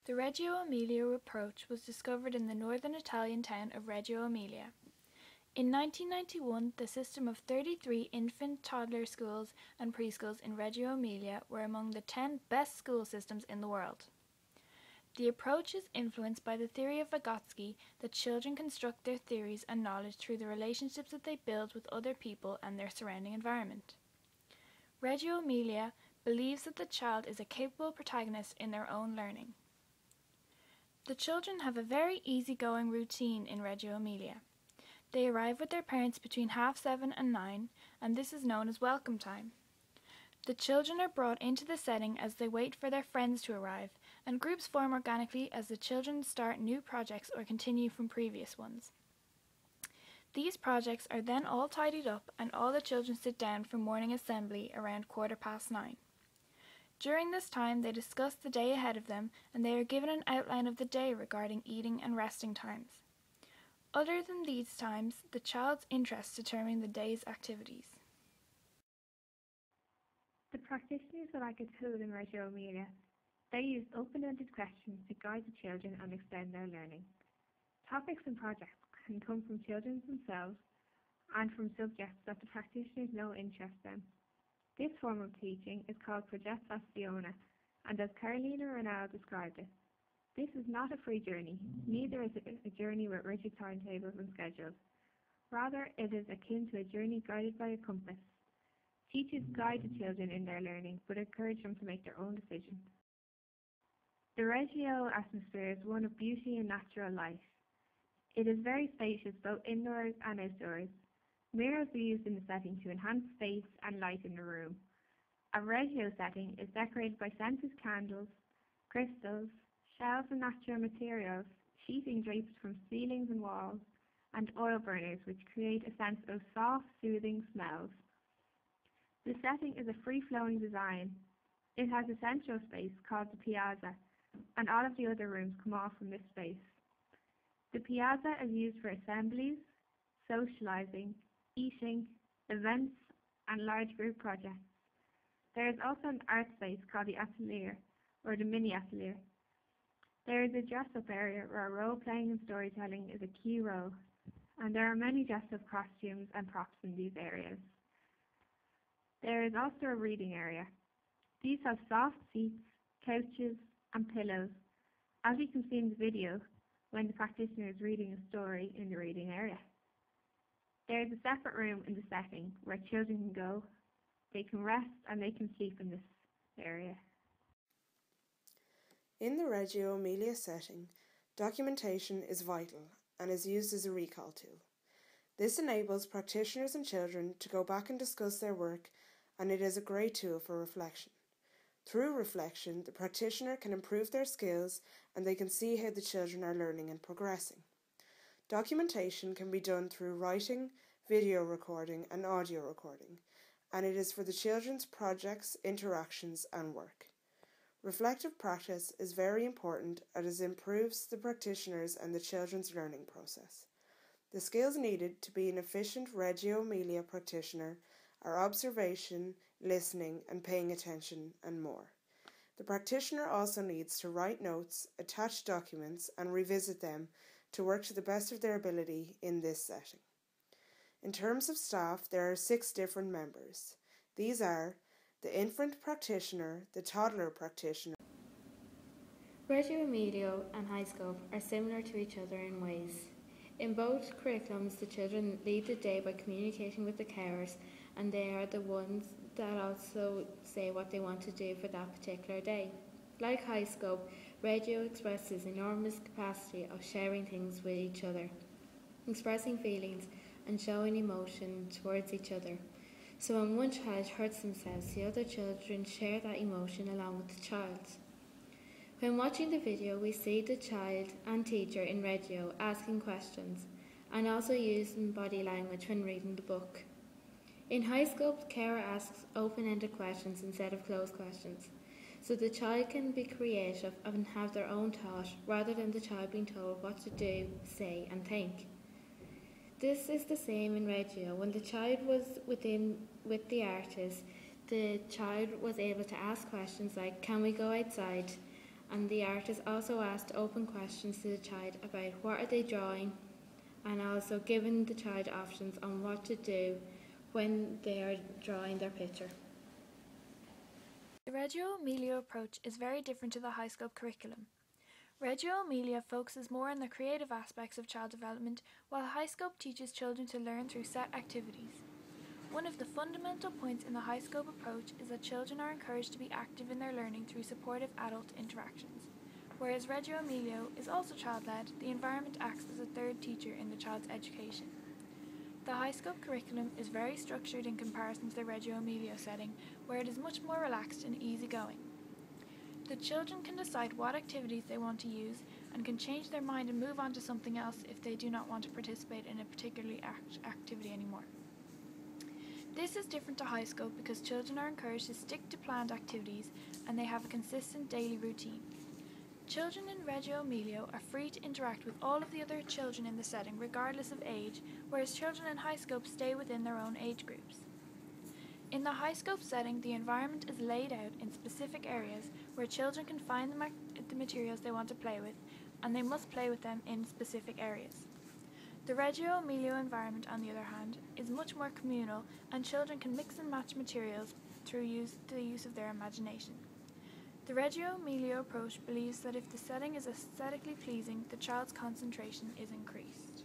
The Reggio Emilia approach was discovered in the northern Italian town of Reggio Emilia. In 1991, the system of 33 infant toddler schools and preschools in Reggio Emilia were among the 10 best school systems in the world. The approach is influenced by the theory of Vygotsky that children construct their theories and knowledge through the relationships that they build with other people and their surrounding environment. Reggio Emilia believes that the child is a capable protagonist in their own learning. The children have a very easygoing routine in Reggio Emilia. They arrive with their parents between 7:30 and 9, and this is known as welcome time. The children are brought into the setting as they wait for their friends to arrive, and groups form organically as the children start new projects or continue from previous ones. These projects are then all tidied up and all the children sit down for morning assembly around 9:15. During this time they discuss the day ahead of them and they are given an outline of the day regarding eating and resting times. Other than these times, the child's interests determine the day's activities. The practitioners are like a tool in Reggio Emilia. They use open-ended questions to guide the children and extend their learning. Topics and projects can come from children themselves and from subjects that the practitioners know interest them. This form of teaching is called progettazione, and as Carolina Ronald described it, this is not a free journey, neither is it a journey with rigid timetables and schedules. Rather, it is akin to a journey guided by a compass. Teachers guide the children in their learning, but encourage them to make their own decisions. The Reggio atmosphere is one of beauty and natural life. It is very spacious both indoors and outdoors. Mirrors are used in the setting to enhance space and light in the room. A Reggio setting is decorated by scented candles, crystals, shells and natural materials, sheeting draped from ceilings and walls, and oil burners which create a sense of soft, soothing smells. The setting is a free-flowing design. It has a central space called the piazza, and all of the other rooms come off from this space. The piazza is used for assemblies, socializing, eating, events, and large group projects. There is also an art space called the atelier, or the mini atelier. There is a dress-up area where role-playing and storytelling is a key role, and there are many dress-up costumes and props in these areas. There is also a reading area. These have soft seats, couches, and pillows, as you can see in the video when the practitioner is reading a story in the reading area. There is a separate room in the setting where children can go, they can rest and they can sleep in this area. In the Reggio Emilia setting, documentation is vital and is used as a recall tool. This enables practitioners and children to go back and discuss their work, and it is a great tool for reflection. Through reflection, the practitioner can improve their skills and they can see how the children are learning and progressing. Documentation can be done through writing, video recording and audio recording, and it is for the children's projects, interactions and work. Reflective practice is very important as it improves the practitioners and the children's learning process. The skills needed to be an efficient Reggio Emilia practitioner are observation, listening and paying attention and more. The practitioner also needs to write notes, attach documents and revisit them to work to the best of their ability in this setting. In terms of staff, there are 6 different members. These are the infant practitioner, the toddler practitioner. Reggio Emilia and High Scope are similar to each other in ways. In both curriculums, the children lead the day by communicating with the carers, and they are the ones that also say what they want to do for that particular day. Like High Scope, Reggio expresses enormous capacity of sharing things with each other, expressing feelings and showing emotion towards each other. So when one child hurts themselves, the other children share that emotion along with the child. When watching the video, we see the child and teacher in Reggio asking questions and also using body language when reading the book. In High Scope, the carer asks open-ended questions instead of closed questions, so the child can be creative and have their own thought rather than the child being told what to do, say and think. This is the same in Reggio. When the child was with the artist, the child was able to ask questions like, can we go outside? and the artist also asked open questions to the child about what are they drawing, and also giving the child options on what to do when they are drawing their picture. The Reggio Emilia approach is very different to the high scope curriculum. Reggio Emilia focuses more on the creative aspects of child development, while high scope teaches children to learn through set activities. One of the fundamental points in the high scope approach is that children are encouraged to be active in their learning through supportive adult interactions. Whereas Reggio Emilia is also child-led, the environment acts as a third teacher in the child's education. The high scope curriculum is very structured in comparison to the Reggio Emilia setting, where it is much more relaxed and easygoing. The children can decide what activities they want to use and can change their mind and move on to something else if they do not want to participate in a particular activity anymore. This is different to high scope because children are encouraged to stick to planned activities and they have a consistent daily routine. Children in Reggio Emilia are free to interact with all of the other children in the setting regardless of age, whereas children in high scope stay within their own age groups. In the high scope setting, the environment is laid out in specific areas where children can find the materials they want to play with, and they must play with them in specific areas. The Reggio Emilia environment, on the other hand, is much more communal, and children can mix and match materials through the use of their imagination. The Reggio Emilia approach believes that if the setting is aesthetically pleasing, the child's concentration is increased.